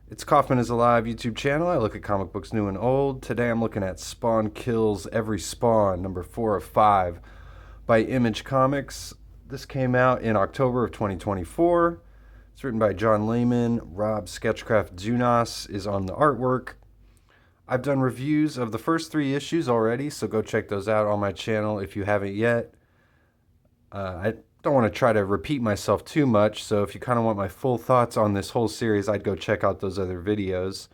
It's Kaufman is Alive YouTube channel. I look at comic books new and old. Today I'm looking at Spawn Kills Every Spawn, number 4 of 5 by Image Comics. This came out in October of 2024. It's written by John Laymen. Rob Sketchcraft Duenas is on the artwork. I've done reviews of the first 3 issues already, so go check those out on my channel if you haven't yet. I don't want to try to repeat myself too much, so if you kind of want my full thoughts on this whole series, I'd go check out those other videos.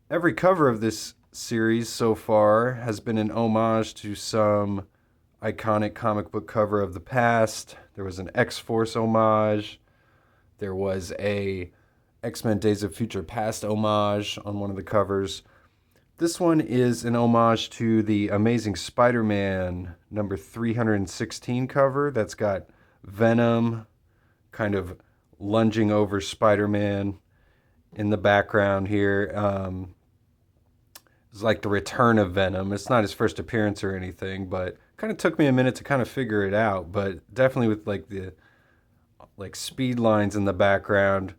Every cover of this series so far has been an homage to some iconic comic book cover of the past. There was an X-Force homage. There was a X-Men Days of Future Past homage on one of the covers. This one is an homage to the Amazing Spider-Man number 316 cover that's got Venom kind of lunging over Spider-Man in the background here. It's like the return of Venom. It's not his first appearance or anything, but kind of took me a minute to kind of figure it out, but definitely with like the speed lines in the background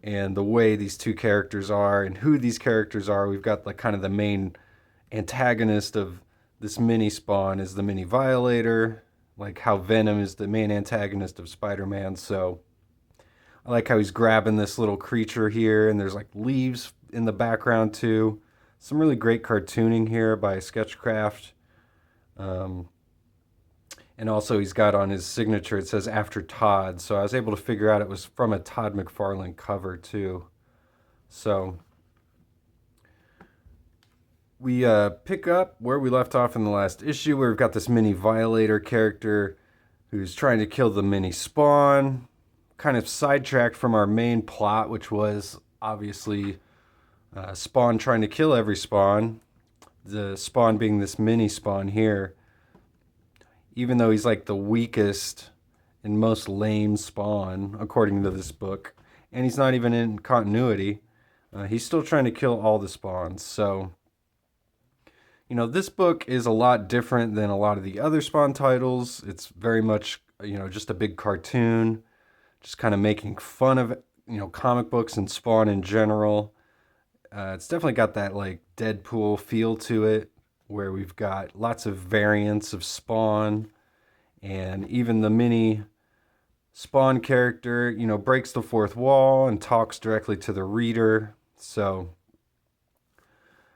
and the way these two characters are and who these characters are. We've got like kind of the main antagonist of this mini Spawn is the mini Violator, like how Venom is the main antagonist of Spider-Man. So I like how he's grabbing this little creature here, and there's like leaves in the background too. Some really great cartooning here by Sketchcraft. And also he's got on his signature, it says After Todd. So I was able to figure out it was from a Todd McFarlane cover too. So we pick up where we left off in the last issue, where we've got this mini Violator character who's trying to kill the mini Spawn. Kind of sidetracked from our main plot, which was obviously Spawn trying to kill every Spawn. The Spawn being this mini Spawn here. Even though he's like the weakest and most lame Spawn, according to this book, and he's not even in continuity, he's still trying to kill all the Spawns. So, you know, this book is a lot different than a lot of the other Spawn titles. It's very much, you know, just a big cartoon, just kind of making fun of, you know, comic books and Spawn in general. It's definitely got that like Deadpool feel to it, where we've got lots of variants of Spawn, and even the mini Spawn character, you know, breaks the fourth wall and talks directly to the reader. So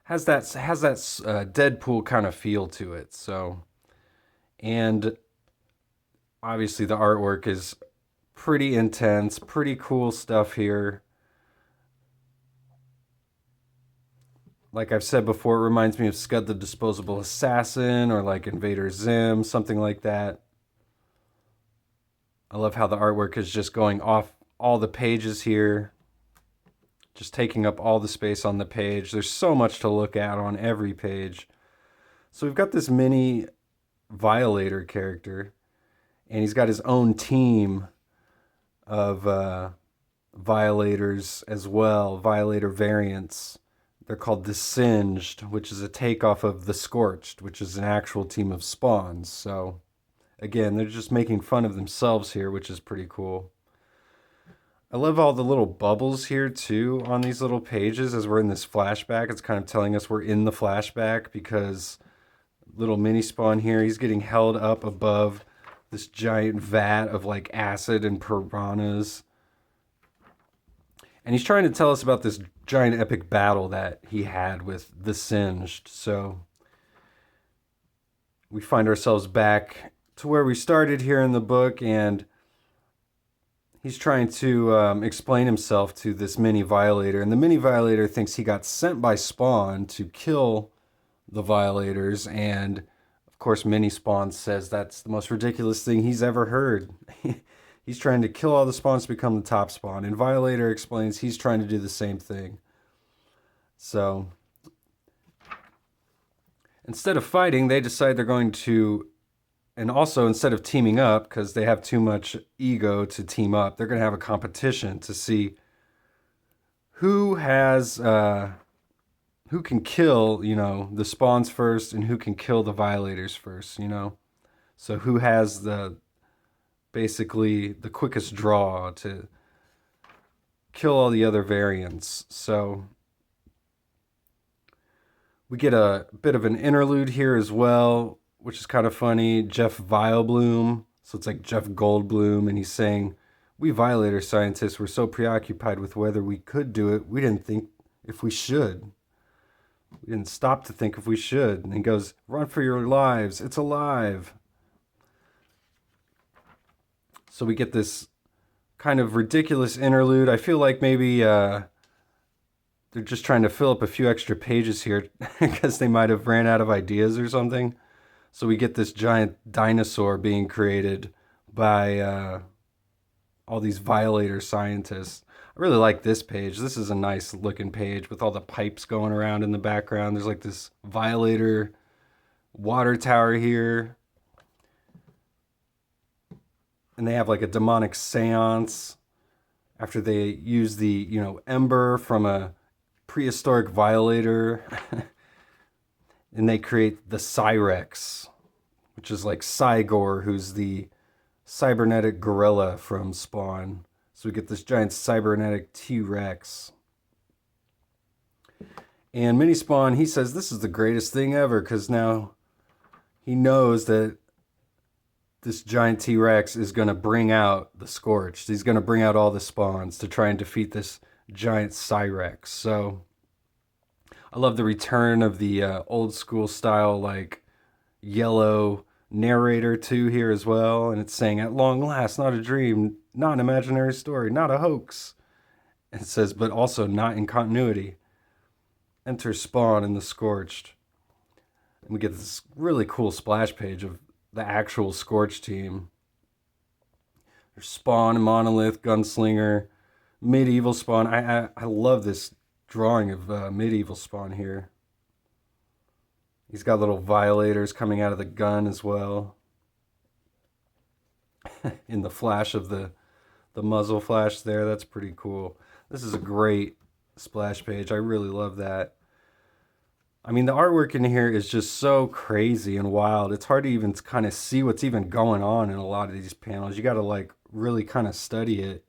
has that Deadpool kind of feel to it. So, and obviously the artwork is pretty intense, pretty cool stuff here. Like I've said before, it reminds me of Scud the Disposable Assassin or like Invader Zim, something like that. I love how the artwork is just going off all the pages here, just taking up all the space on the page. There's so much to look at on every page. So we've got this mini Violator character, and he's got his own team of Violators as well, Violator variants. They're called the Singed, which is a takeoff of the Scorched, which is an actual team of Spawns. So, again, they're just making fun of themselves here, which is pretty cool. I love all the little bubbles here, too, on these little pages as we're in this flashback. It's kind of telling us we're in the flashback because little mini Spawn here, he's getting held up above this giant vat of, like, acid and piranhas. And he's trying to tell us about this giant epic battle that he had with the Singed. So we find ourselves back to where we started here in the book, and he's trying to explain himself to this mini Violator. And the mini Violator thinks he got sent by Spawn to kill the Violators. And of course, mini Spawn says that's the most ridiculous thing he's ever heard. He's trying to kill all the Spawns to become the top Spawn. And Violator explains he's trying to do the same thing. So, instead of fighting, they decide they're going to, and also instead of teaming up, because they have too much ego to team up, they're going to have a competition to see who has, who can kill, you know, the Spawns first and who can kill the Violators first, you know. So who has basically the quickest draw to kill all the other variants. So we get a bit of an interlude here as well, which is kind of funny. Jeff Vileblum, so it's like Jeff Goldblum, and he's saying, "We Violator scientists were so preoccupied with whether we could do it, we didn't think if we should. We didn't stop to think if we should." And he goes, "Run for your lives, it's alive." So we get this kind of ridiculous interlude. I feel like maybe they're just trying to fill up a few extra pages here because they might have ran out of ideas or something. So we get this giant dinosaur being created by all these Violator scientists. I really like this page. This is a nice looking page with all the pipes going around in the background. There's like this Violator water tower here. And they have like a demonic seance after they use the, ember from a prehistoric Violator. And they create the Cyrex, which is like Cygor, who's the cybernetic gorilla from Spawn. So we get this giant cybernetic T-Rex. And Mini Spawn, he says this is the greatest thing ever because now he knows that this giant T-Rex is going to bring out the Scorched. He's going to bring out all the spawns to try and defeat this giant Cyrex. So I love the return of the old school style, like yellow narrator too here as well. And it's saying, "At long last, not a dream, not an imaginary story, not a hoax." And it says, "But also not in continuity. Enter Spawn and the Scorched." And we get this really cool splash page of the actual Scorched team. There's Spawn, Monolith, Gunslinger, Medieval Spawn. I love this drawing of Medieval Spawn here. He's got little violators coming out of the gun as well. In the flash of the muzzle flash there. That's pretty cool. This is a great splash page. I really love that. I mean, the artwork in here is just so crazy and wild. It's hard to even kind of see what's even going on in a lot of these panels. You got to like really kind of study it,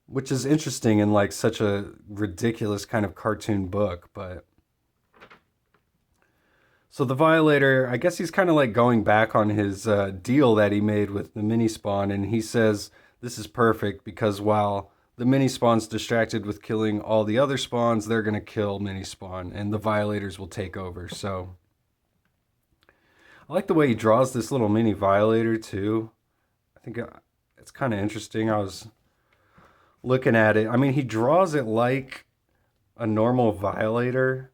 which is interesting in like such a ridiculous kind of cartoon book. But so the Violator, I guess he's kind of like going back on his deal that he made with the Mini Spawn, and he says this is perfect because while the Mini Spawn's distracted with killing all the other spawns, they're going to kill Mini Spawn, and the Violators will take over. So I like the way he draws this little mini Violator too. I think it's kind of interesting. I was looking at it. I mean, he draws it like a normal Violator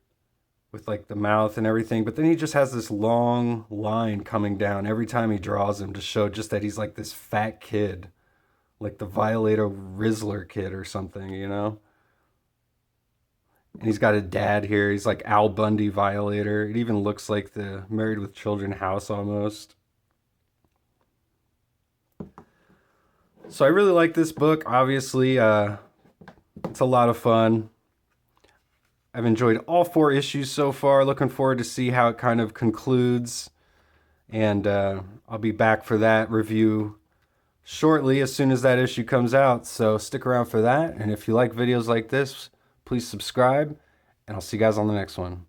with like the mouth and everything, but then he just has this long line coming down every time he draws him to show just that he's like this fat kid, like the Violator Rizzler kid or something, And he's got a dad here. He's like Al Bundy Violator. It even looks like the Married with Children house almost. So I really like this book. Obviously, it's a lot of fun. I've enjoyed all 4 issues so far. Looking forward to see how it kind of concludes. And I'll be back for that review shortly as soon as that issue comes out. So stick around for that. And if you like videos like this, please subscribe. And I'll see you guys on the next one.